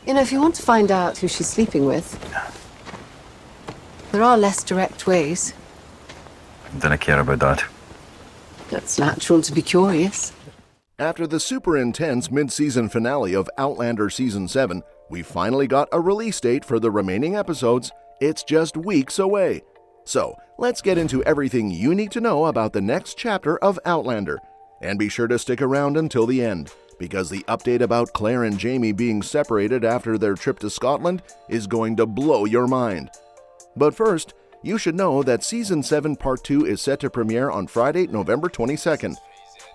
If you want to find out who she's sleeping with, there are less direct ways. Don't care about that. It's natural to be curious. After the super intense mid-season finale of Outlander Season 7, we finally got a release date for the remaining episodes. It's just weeks away. So, let's get into everything you need to know about the next chapter of Outlander. And be sure to stick around until the end, because the update about Claire and Jamie being separated after their trip to Scotland is going to blow your mind. But first, you should know that Season 7 Part 2 is set to premiere on Friday, November 22nd.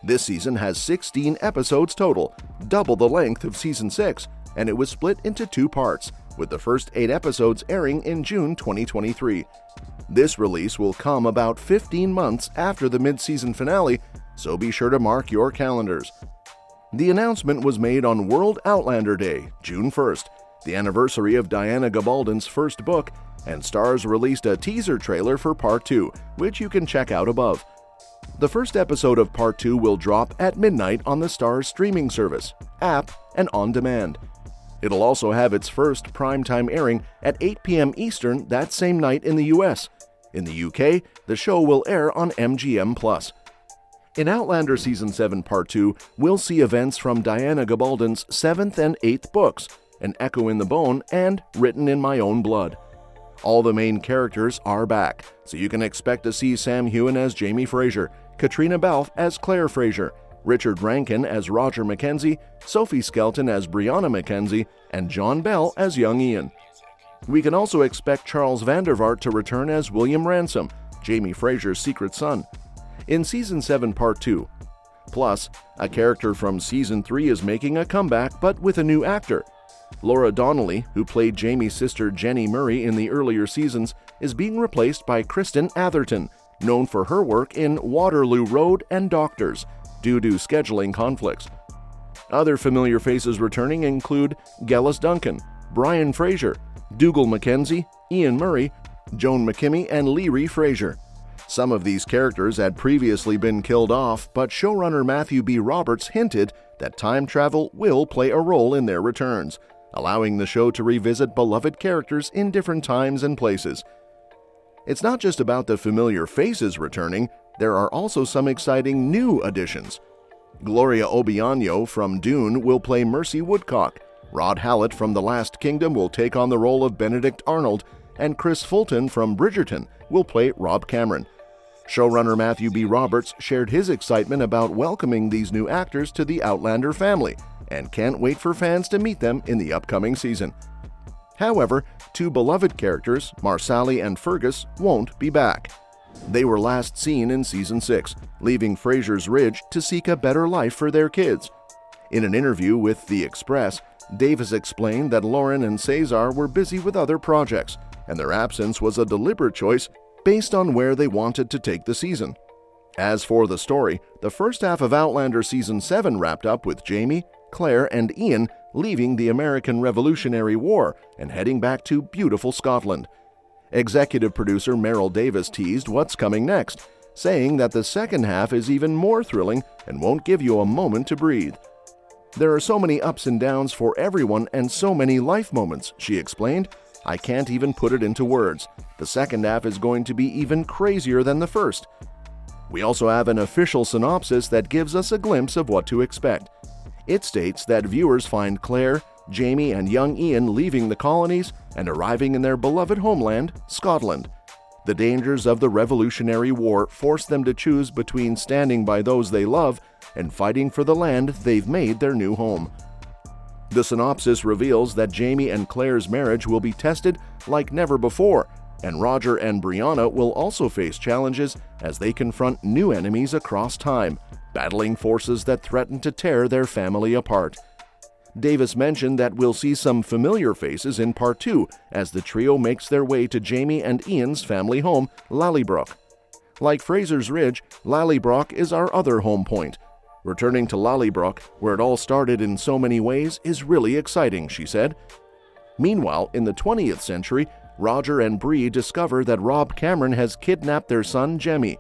This season has 16 episodes total, double the length of Season 6, and it was split into 2 parts, with the first 8 episodes airing in June 2023. This release will come about 15 months after the mid-season finale, so be sure to mark your calendars. The announcement was made on World Outlander Day, June 1st, the anniversary of Diana Gabaldon's first book, and Starz released a teaser trailer for Part 2, which you can check out above. The first episode of Part 2 will drop at midnight on the Starz streaming service, app, and on demand. It'll also have its first primetime airing at 8 p.m. Eastern that same night in the US. In the UK, the show will air on MGM+. In Outlander Season 7 Part 2, we'll see events from Diana Gabaldon's 7th and 8th books, An Echo in the Bone and Written in My Own Blood. All the main characters are back, so you can expect to see Sam Heughan as Jamie Fraser, Caitriona Balfe as Claire Fraser, Richard Rankin as Roger Mackenzie, Sophie Skelton as Brianna Mackenzie, and John Bell as young Ian. We can also expect Charles Vandervaart to return as William Ransom, Jamie Fraser's secret son, in Season 7 Part 2. Plus, a character from Season 3 is making a comeback but with a new actor. Laura Donnelly, who played Jamie's sister Jenny Murray in the earlier seasons, is being replaced by Kristen Atherton, known for her work in Waterloo Road and Doctors, due to scheduling conflicts. Other familiar faces returning include Gellis Duncan, Brian Fraser, Dougal Mackenzie, Ian Murray, Joan McKimmie, and Leary Fraser. Some of these characters had previously been killed off, but showrunner Matthew B. Roberts hinted that time travel will play a role in their returns, allowing the show to revisit beloved characters in different times and places. It's not just about the familiar faces returning, there are also some exciting new additions. Gloria Obiano from Dune will play Mercy Woodcock, Rod Hallett from The Last Kingdom will take on the role of Benedict Arnold, and Chris Fulton from Bridgerton will play Rob Cameron. Showrunner Matthew B. Roberts shared his excitement about welcoming these new actors to the Outlander family, and can't wait for fans to meet them in the upcoming season. However, 2 beloved characters, Marsali and Fergus, won't be back. They were last seen in Season 6, leaving Fraser's Ridge to seek a better life for their kids. In an interview with The Express, Davis explained that Lauren and Cesar were busy with other projects, and their absence was a deliberate choice based on where they wanted to take the season. As for the story, the first half of Outlander Season 7 wrapped up with Jamie, Claire, and Ian leaving the American Revolutionary War and heading back to beautiful Scotland. Executive producer Meryl Davis teased what's coming next, saying that the second half is even more thrilling and won't give you a moment to breathe. There are so many ups and downs for everyone and so many life moments, she explained. I can't even put it into words. The second half is going to be even crazier than the first. We also have an official synopsis that gives us a glimpse of what to expect. It states that viewers find Claire, Jamie, and young Ian leaving the colonies and arriving in their beloved homeland, Scotland. The dangers of the Revolutionary War force them to choose between standing by those they love and fighting for the land they've made their new home. The synopsis reveals that Jamie and Claire's marriage will be tested like never before, and Roger and Brianna will also face challenges as they confront new enemies across time, battling forces that threaten to tear their family apart. Davis mentioned that we'll see some familiar faces in Part 2 as the trio makes their way to Jamie and Ian's family home, Lallybrook. Like Fraser's Ridge, Lallybrook is our other home point. Returning to Lallybrook, where it all started in so many ways, is really exciting, she said. Meanwhile, in the 20th century, Roger and Bree discover that Rob Cameron has kidnapped their son, Jemmy.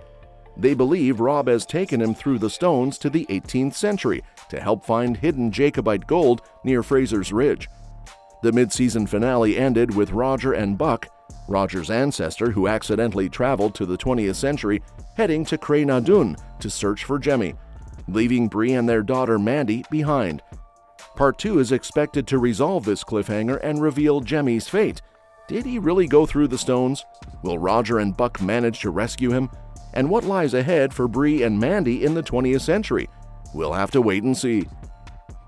They believe Rob has taken him through the stones to the 18th century to help find hidden Jacobite gold near Fraser's Ridge. The mid-season finale ended with Roger and Buck, Roger's ancestor who accidentally traveled to the 20th century, heading to Cre na Dun to search for Jamie, leaving Bree and their daughter Mandy behind. Part 2 is expected to resolve this cliffhanger and reveal Jamie's fate. Did he really go through the stones? Will Roger and Buck manage to rescue him? And what lies ahead for Bree and Mandy in the 20th century? We'll have to wait and see.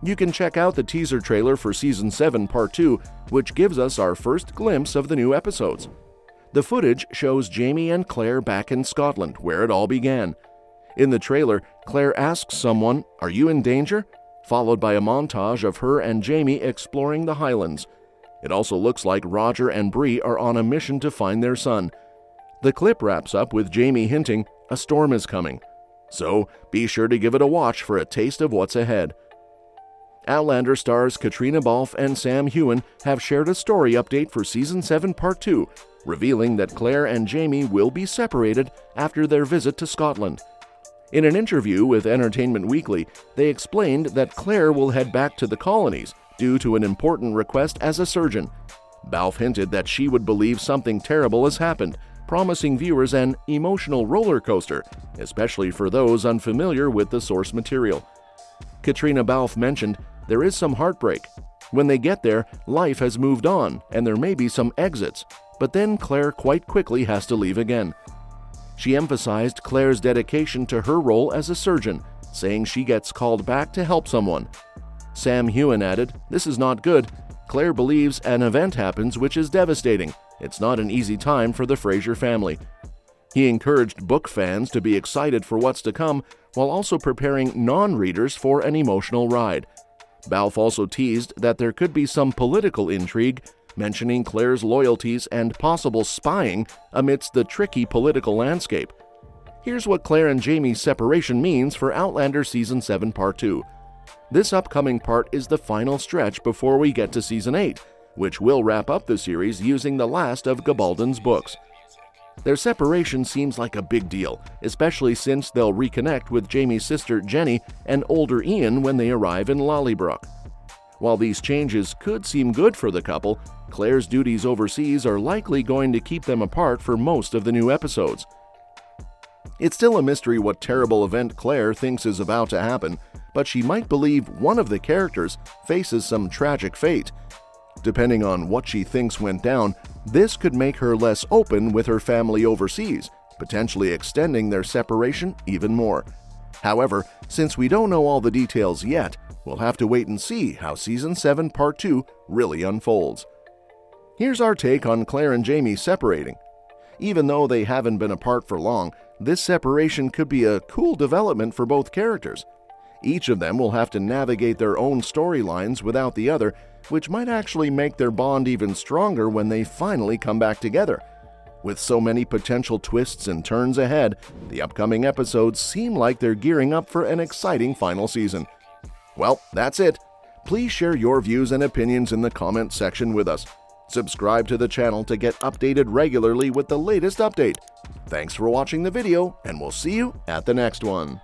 You can check out the teaser trailer for Season 7 Part 2, which gives us our first glimpse of the new episodes. The footage shows Jamie and Claire back in Scotland, where it all began. In the trailer, Claire asks someone, "Are you in danger?" followed by a montage of her and Jamie exploring the Highlands. It also looks like Roger and Bree are on a mission to find their son. The clip wraps up with Jamie hinting a storm is coming. So be sure to give it a watch for a taste of what's ahead. Outlander stars Caitriona Balfe and Sam Heughan have shared a story update for Season 7 Part 2, revealing that Claire and Jamie will be separated after their visit to Scotland. In an interview with Entertainment Weekly, they explained that Claire will head back to the colonies due to an important request as a surgeon. Balfe hinted that she would believe something terrible has happened, promising viewers an emotional roller coaster, especially for those unfamiliar with the source material. Caitriona Balfe mentioned, "There is some heartbreak. When they get there, life has moved on, and there may be some exits, but then Claire quite quickly has to leave again." She emphasized Claire's dedication to her role as a surgeon, saying she gets called back to help someone. Sam Heughan added, "This is not good. Claire believes an event happens which is devastating. It's not an easy time for the Fraser family." He encouraged book fans to be excited for what's to come, while also preparing non-readers for an emotional ride. Balfe also teased that there could be some political intrigue, mentioning Claire's loyalties and possible spying amidst the tricky political landscape. Here's what Claire and Jamie's separation means for Outlander Season 7 Part 2. This upcoming part is the final stretch before we get to Season 8, which will wrap up the series using the last of Gabaldon's books. Their separation seems like a big deal, especially since they'll reconnect with Jamie's sister Jenny and older Ian when they arrive in Lollybrook. While these changes could seem good for the couple, Claire's duties overseas are likely going to keep them apart for most of the new episodes. It's still a mystery what terrible event Claire thinks is about to happen, but she might believe one of the characters faces some tragic fate. Depending on what she thinks went down, this could make her less open with her family overseas, potentially extending their separation even more. However, since we don't know all the details yet, we'll have to wait and see how Season 7 Part 2 really unfolds. Here's our take on Claire and Jamie separating. Even though they haven't been apart for long, this separation could be a cool development for both characters. Each of them will have to navigate their own storylines without the other, which might actually make their bond even stronger when they finally come back together. With so many potential twists and turns ahead, the upcoming episodes seem like they're gearing up for an exciting final season. Well, that's it. Please share your views and opinions in the comment section with us. Subscribe to the channel to get updated regularly with the latest update. Thanks for watching the video, and we'll see you at the next one.